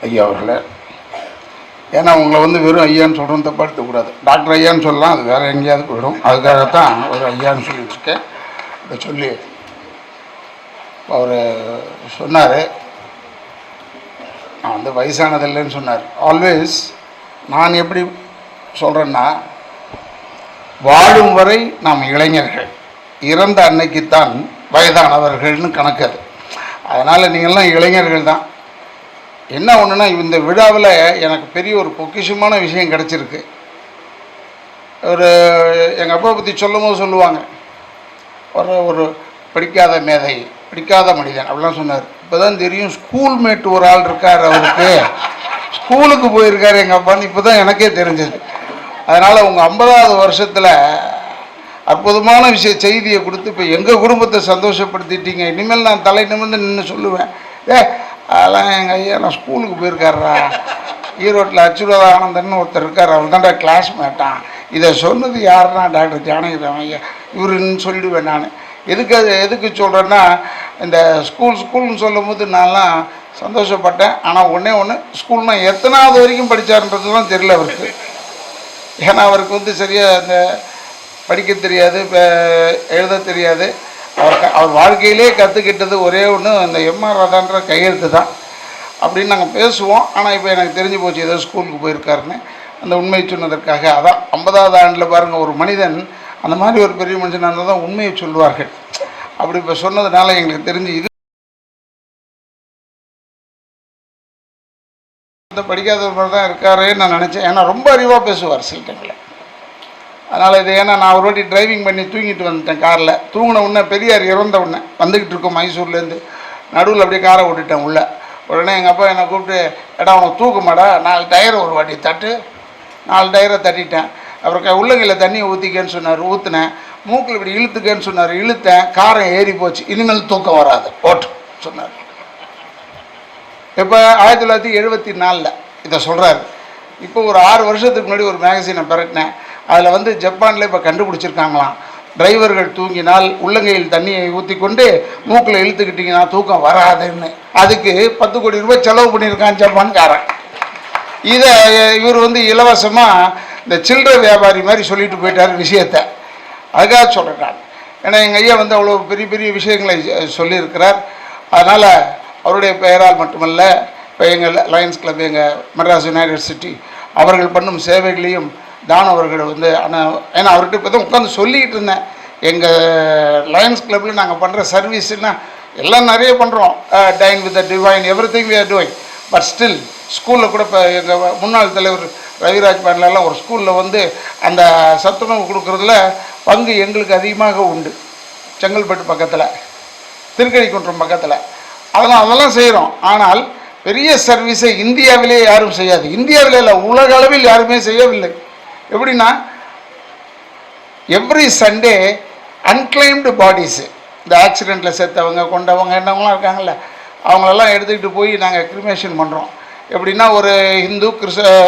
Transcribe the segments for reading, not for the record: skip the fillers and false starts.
ஐயா அவர்களே, ஏன்னா உங்களை வெறும் ஐயான்னு சொல்கிறோம், தப்பாக எடுத்துக்கூடாது. டாக்டர் ஐயான்னு சொல்லலாம், அது வேறு எங்கேயாவது போயிடும். அதுக்காகத்தான் ஒரு ஐயான்னு சொல்லிட்டுருக்கேன். இதை சொல்லி அவர் சொன்னார், நான் வயசானதில்லைன்னு சொன்னார். ஆல்வேஸ் நான் எப்படி சொல்கிறேன்னா, வாழும் வரை நாம் இளைஞர்கள், இறந்த அன்னைக்குத்தான் வயதானவர்கள்னு கணக்கு. அது அதனால் நீங்கள்லாம் இளைஞர்கள் தான். என்ன ஒன்றுனா, இந்த விழாவில் எனக்கு பெரிய ஒரு பொக்கிஷமான விஷயம் கிடச்சிருக்கு. எங்கள் அப்பா பற்றி சொல்லும் போது சொல்லுவாங்க, ஒரு படிக்காத மேதை, படிக்காத மனிதன் அப்படிலாம் சொன்னார். இப்போ தான் தெரியும், ஸ்கூல் மேட் ஒரு ஆள் இருக்கார், அவருக்கு ஸ்கூலுக்கு போயிருக்காரு எங்கள் அப்பான்னு இப்போ தான் எனக்கே தெரிஞ்சது. அதனால் உங்கள் 50வது வருஷத்தில் அற்புதமான செய்தியை கொடுத்து இப்போ எங்கள் குடும்பத்தை சந்தோஷப்படுத்திட்டீங்க. இனிமேல் நான் தலை நிமிர்ந்து நின்று சொல்லுவேன், அதெல்லாம் எங்கள் ஐயா நான் ஸ்கூலுக்கு போயிருக்காரா, ஈரோட்டில் அச்சுரத ஆனந்தன்னு ஒருத்தர் இருக்கார், அவர் தான்டா கிளாஸ்மேட்டான். இதை சொன்னது யாருன்னா டாக்டர் ஜானகிராமன் ஐயா, இவருன்னு சொல்லிடுவேன் நான். எதுக்கு சொல்கிறேன்னா, இந்த ஸ்கூல்னு சொல்லும் போது நான்லாம் சந்தோஷப்பட்டேன். ஆனால் ஒன்று ஸ்கூல்னால் எத்தனாவது வரைக்கும் படித்தார்ன்றதுலாம் தெரியல அவருக்கு. ஏன்னா அவருக்கு சரியாக இந்த படிக்க தெரியாது, எழுத தெரியாது. அவர் வாழ்க்கையிலே கற்றுக்கிட்டது ஒரே ஒன்று, அந்த எம்ஆர் ராதான்ற கையெழுத்து தான் அப்படின்னு நாங்கள் பேசுவோம். ஆனால் இப்போ எனக்கு தெரிஞ்சு போச்சு ஏதோ ஸ்கூலுக்கு போயிருக்காருன்னு. அந்த உண்மையை சொன்னதற்காக அதான் 50வது ஆண்டில் பாருங்கள், ஒரு மனிதன் அந்த மாதிரி ஒரு பெரிய மனுஷனாக இருந்தால் தான் உண்மையை சொல்லுவார்கள். அப்படி இப்போ சொன்னதுனால எங்களுக்கு தெரிஞ்சு இது படிக்காதவர் மாதிரி தான் இருக்காருன்னு நான் நினச்சேன். ஏன்னா ரொம்ப அறிவாக பேசுவார் சில டைமில். அதனால் இது ஏன்னா நான் ஒரு வாட்டி டிரைவிங் பண்ணி தூங்கிட்டு வந்துட்டேன் காரில். தூங்கின உடனே பெரியார் இறந்த உடனே வந்துக்கிட்டு இருக்கோம் மைசூர்லேருந்து, நடுவில் அப்படியே காரை ஓட்டிட்டேன் உள்ளே. உடனே எங்கள் அப்பா என்னை கூப்பிட்டு, ஏடா உனக்கு தூக்கமாடா, 4 டயரை ஒரு வாட்டி தட்டு. 4 டயரை தட்டிட்டேன். அப்புறம் உள்ளங்கையில் தண்ணியை ஊற்றிக்கன்னு சொன்னார், ஊற்றினேன். மூக்கில் இப்படி இழுத்துக்கன்னு சொன்னார், இழுத்தேன். காரம் ஏறி போச்சு, இனிமேல் தூக்கம் வராது ஓட்டு சொன்னார். இப்போ 1974 இதை சொல்கிறாரு. இப்போ ஒரு 6 வருஷத்துக்கு முன்னாடி ஒரு மேகசினை பெறட்டினேன். அதில் ஜப்பானில் இப்போ கண்டுபிடிச்சிருக்காங்களாம், டிரைவர்கள் தூங்கினால் உள்ளங்கையில் தண்ணியை ஊற்றி கொண்டு மூக்கில் இழுத்துக்கிட்டிங்கன்னா தூக்கம் வராதுன்னு. அதுக்கு 10 கோடி ரூபாய் செலவு பண்ணியிருக்கான் ஜப்பான்காரன். இதை இவர் இலவசமாக இந்த சில்லறை வியாபாரி மாதிரி சொல்லிட்டு போயிட்டார் விஷயத்தை. அதுக்காக சொல்கிறேன். ஏன்னா எங்கள் ஐயா அவ்வளோ பெரிய பெரிய விஷயங்களை சொல்லியிருக்கிறார். அதனால் அவருடைய பெயரால் மட்டுமல்ல, இப்போ எங்கள் லயன்ஸ் கிளப், எங்கள் மெட்ராஸ் யுனைடெட் சிட்டி அவர்கள் பண்ணும் சேவைகளையும் தான் அவர்கள் ஏன்னா அவர்கிட்ட இப்போ தான் உட்காந்து சொல்லிக்கிட்டு இருந்தேன். எங்கள் லயன்ஸ் கிளப்பில் நாங்கள் பண்ணுற சர்வீஸ்னால் எல்லாம் நிறைய பண்ணுறோம். Dine with the divine, everything we are doing. But still ஸ்கூலில் கூட இப்போ எங்கள் முன்னாள் தலைவர் ரவிராஜ் பாண்டலாம் ஒரு ஸ்கூலில் அந்த சத்துணவு கொடுக்குறதுல பங்கு எங்களுக்கு அதிகமாக உண்டு. செங்கல்பட்டு பக்கத்தில், திருக்கழிக்குன்றம் பக்கத்தில். அதெல்லாம் செய்கிறோம். ஆனால் பெரிய சர்வீஸை இந்தியாவிலே யாரும் செய்யாது. இந்தியாவில் இல்லை, உலக அளவில் யாருமே செய்யவில்லை. எப்படின்னா, எவ்ரி சண்டே அன்கிளைம்டு பாடிஸு, இந்த ஆக்சிடெண்ட்டில் செத்தவங்க கொண்டவங்க என்னவங்களாம் இருக்காங்கல்ல, அவங்களெல்லாம் எடுத்துக்கிட்டு போய் நாங்கள் கிரிமேஷன் பண்ணுறோம். எப்படின்னா, ஒரு ஹிந்து,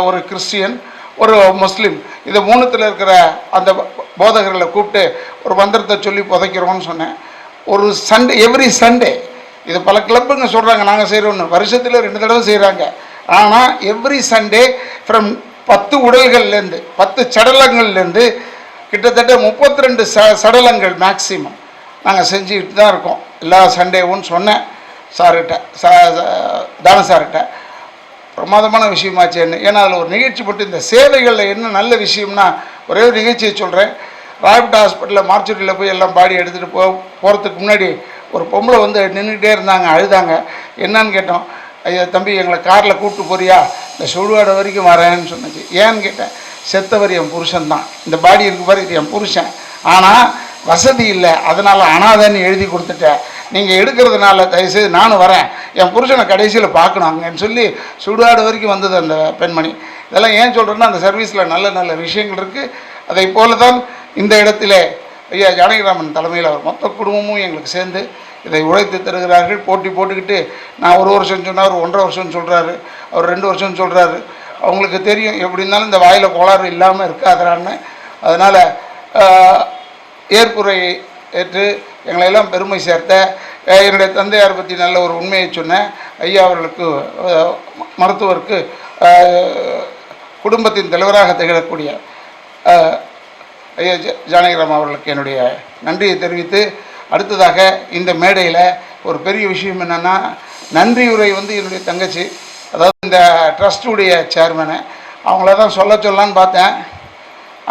ஒரு கிறிஸ்டியன், ஒரு முஸ்லீம், இது 3த்தில் இருக்கிற அந்த போதகர்களை கூப்பிட்டு ஒரு மந்திரத்தை சொல்லி புதைக்கிறோம்னு சொன்னேன். ஒரு சண்டே, எவ்ரி சண்டே. இது பல கிளப்புங்க சொல்கிறாங்க நாங்கள் செய்கிறோன்னு, வருஷத்தில் 2 தடவை செய்கிறாங்க. ஆனால் எவ்ரி சண்டே ஃப்ரம் 10 உடல்கள்லேருந்து 10 சடலங்கள்லேருந்து கிட்டத்தட்ட 32 சடலங்கள் மேக்சிமம் நாங்கள் செஞ்சுக்கிட்டு தான் இருக்கோம் எல்லா சண்டேவும் சொன்னேன் சார்கிட்ட, தான சார்கிட்ட. பிரமாதமான விஷயமாச்சு என்ன. ஏன்னா அதில் ஒரு நிகழ்ச்சி போட்டு இந்த சேவைகளில் என்ன நல்ல விஷயம்னா, ஒரே ஒரு நிகழ்ச்சியை சொல்கிறேன். ராயப்பேட்டை ஹாஸ்பிட்டலில் மார்ச்சுரியில் போய் எல்லாம் பாடி எடுத்துகிட்டு போகிறதுக்கு முன்னாடி ஒரு பொம்பளை நின்றுக்கிட்டே இருந்தாங்க, அழுதாங்க. என்னன்னு கேட்டோம். ஐயா தம்பி, எங்களை காரில் கூப்பிட்டு போறியா, இந்த சுடுகாடு வரைக்கும் வரேன்னு சொன்னச்சு. ஏன்னு கேட்டேன். செத்தவர் என் புருஷன் தான், இந்த பாடி இருக்கு பாரு, இது என் புருஷன். ஆனால் வசதி இல்லை, அதனால் அனாதைன்னு எழுதி கொடுத்துட்டேன். நீங்கள் எடுக்கிறதுனால தயவுசெய்து நானும் வரேன், என் புருஷனை கடைசியில் பார்க்கணும் அங்கன்னு சொல்லி சுடுகாடு வரைக்கும் வந்தது அந்த பெண்மணி. இதெல்லாம் ஏன் சொல்கிறேன்னா, அந்த சர்வீஸில் நல்ல நல்ல விஷயங்கள் இருக்குது. அதை போல தான் இந்த இடத்துல ஐயா ஜானகிராமன் தலைமையில் அவர் மொத்த குடும்பமும் எங்களுக்கு சேர்ந்து இதை உழைத்து தருகிறார்கள். போட்டி போட்டுக்கிட்டு நான் 1 வருஷம் சொன்னார், 1.5 வருஷம் சொல்கிறாரு, அவர் 2 வருஷம் சொல்கிறாரு. அவங்களுக்கு தெரியும் எப்படி இருந்தாலும் இந்த வாயில் கோளாறு இல்லாமல் இருக்காதுறான்னு. அதனால் ஏற்புரை ஏற்று எங்களையெல்லாம் பெருமை சேர்த்த என்னுடைய தந்தையார் பற்றி நல்ல ஒரு உண்மையை சொன்னேன் ஐயா அவர்களுக்கு, மருத்துவருக்கு, குடும்பத்தின் தலைவராக திகழக்கூடிய ஐயா ஜானகிராம் அவர்களுக்கு என்னுடைய நன்றியை தெரிவித்து, அடுத்ததாக இந்த மேடையில் ஒரு பெரிய விஷயம் என்னென்னா, நன்றி உரை என்னுடைய தங்கச்சி, அதாவது இந்த ட்ரஸ்ட்டுடைய சேர்மனு, அவங்கள தான் சொல்லலான்னு பார்த்தேன்.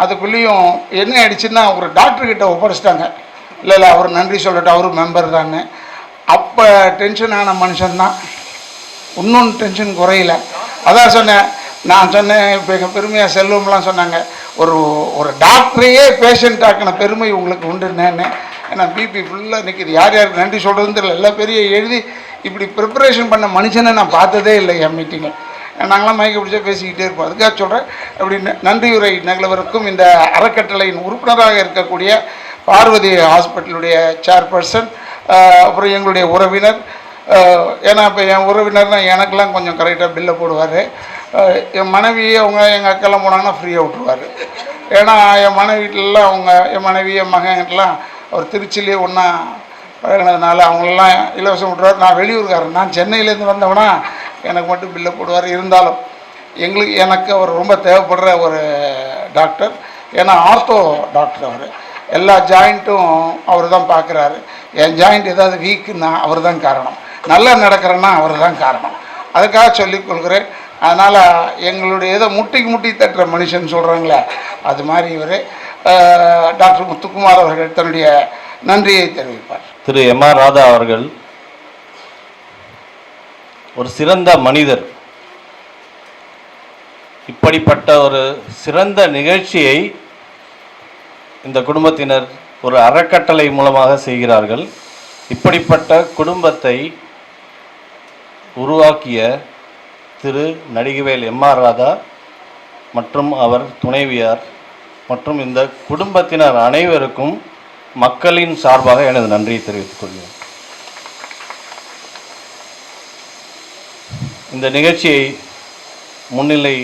அதுக்குள்ளேயும் என்ன ஆயிடுச்சுன்னா, ஒரு டாக்டர்கிட்ட ஒப்படைச்சிட்டாங்க. இல்லை அவர் நன்றி சொல்லட்டும், அவரும் மெம்பர் தான்னு. அப்போ டென்ஷன் ஆன மனுஷன்தான், இன்னொன்று டென்ஷன் குறையில. அதான் சொன்னேன், நான் சொன்னேன், இப்போ எங்கள் பெருமையாக செல்வம்லாம் சொன்னாங்க, ஒரு டாக்டரையே பேஷண்ட் ஆக்கின பெருமை உங்களுக்கு உண்டுன்னு. ஏன்னா பிபி ஃபுல்லாக நிற்கிது, யார் யாருக்கு நன்றி சொல்கிறதுன்னு தெரியல. எல்லா பெரிய எழுதி இப்படி ப்ரிப்பரேஷன் பண்ண மனுஷனை நான் பார்த்ததே இல்லை என் மீட்டிங்கில். நாங்களாம் மயக்க பிடிச்சா பேசிக்கிட்டே இருப்போம். அதுக்காக சொல்கிறேன். அப்படி நன்றியுரை நிகழ்வதற்கும் இந்த அறக்கட்டளையின் உறுப்பினராக இருக்கக்கூடிய பார்வதி ஹாஸ்பிட்டலுடைய சேர்பர்சன், அப்புறம் எங்களுடைய உறவினர், ஏன்னா இப்போ என் உறவினர்னால் எனக்கெல்லாம் கொஞ்சம் கரெக்டாக பில்லை போடுவார். என் மனைவி அவங்க எங்கள் அக்கெல்லாம் போனாங்கன்னா ஃப்ரீயாக விட்ருவார். ஏன்னா என் மனைவி வீட்டிலலாம் என் மனைவி என் மகன்கிட்டலாம் அவர் திருச்சியிலே ஒன்றா பழகினதுனால அவங்களெல்லாம் இலவசம் விட்ருவார். நான் வெளியூர்காரன், நான் சென்னையிலேருந்து வந்தவனா எனக்கு மட்டும் பில்லை போடுவார். இருந்தாலும் எனக்கு அவர் ரொம்ப தேவைப்படுற ஒரு டாக்டர். ஏன்னா ஆர்த்தோ டாக்டர் அவர், எல்லா ஜாயிண்ட்டும் அவர் தான் பார்க்குறாரு. என் ஜாயிண்ட் ஏதாவது வீக்குன்னா அவர் தான் காரணம், நல்லா நடக்கிறேன்னா அவர் தான் காரணம். அதுக்காக சொல்லிக்கொள்கிறேன். அதனால் எங்களுடைய ஏதோ முட்டி தட்டுற மனுஷன் சொல்கிறாங்களே, அது மாதிரி இவர் டாக்டர் முத்துக்குமார் அவர்கள் தன்னுடைய நன்றியை தெரிவிப்பார். திரு எம்.ஆர். ராதா அவர்கள் ஒரு சிறந்த மனிதர். இப்படிப்பட்ட ஒரு சிறந்த நிகழ்ச்சியை இந்த குடும்பத்தினர் ஒரு அறக்கட்டளை மூலமாக செய்கிறார்கள். இப்படிப்பட்ட குடும்பத்தை உருவாக்கிய திரு நடிகவேல் எம்.ஆர். ராதா மற்றும் அவர் துணைவியார் மற்றும் இந்த குடும்பத்தினர் அனைவருக்கும் மக்களின் சார்பாக எனது நன்றியை தெரிவித்துக் கொள்கிறேன். இந்த நிகழ்ச்சியை முன்னிலை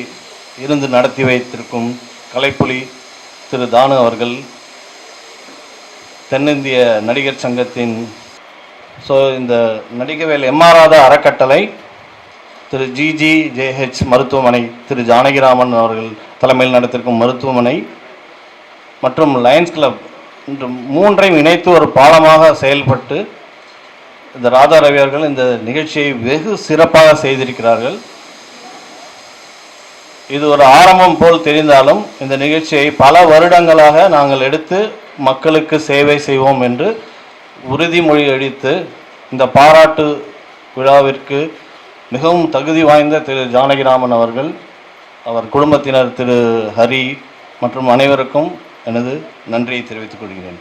இருந்து நடத்தி வைத்திருக்கும் கலைப்புலி திரு தானு அவர்கள், தென்னிந்திய நடிகர் சங்கத்தின் இந்த நடிகவேல் எம்.ஆர். ராதா அறக்கட்டளை, திரு ஜிஜிஜேஹெச் மருத்துவமனை, திரு ஜானகிராமன் அவர்கள் தலைமையில் நடத்திருக்கும் மருத்துவமனை மற்றும் லயன்ஸ் கிளப் என்று மூன்றையும் இணைத்து ஒரு பாலமாக செயல்பட்டு இந்த ராதா ரவி அவர்கள் இந்த நிகழ்ச்சியை வெகு சிறப்பாக செய்திருக்கிறார்கள். இது ஒரு ஆரம்பம் போல் தெரிந்தாலும் இந்த நிகழ்ச்சியை பல வருடங்களாக நாங்கள் எடுத்து மக்களுக்கு சேவை செய்வோம் என்று உறுதிமொழி அளித்து இந்த பாராட்டு விழாவிற்கு மிகவும் தகுதி வாய்ந்த திரு ஜானகிராமன் அவர்கள், அவர் குடும்பத்தினர் திரு ஹரி மற்றும் அனைவருக்கும் எனது நன்றியை தெரிவித்துக் கொள்கிறேன்.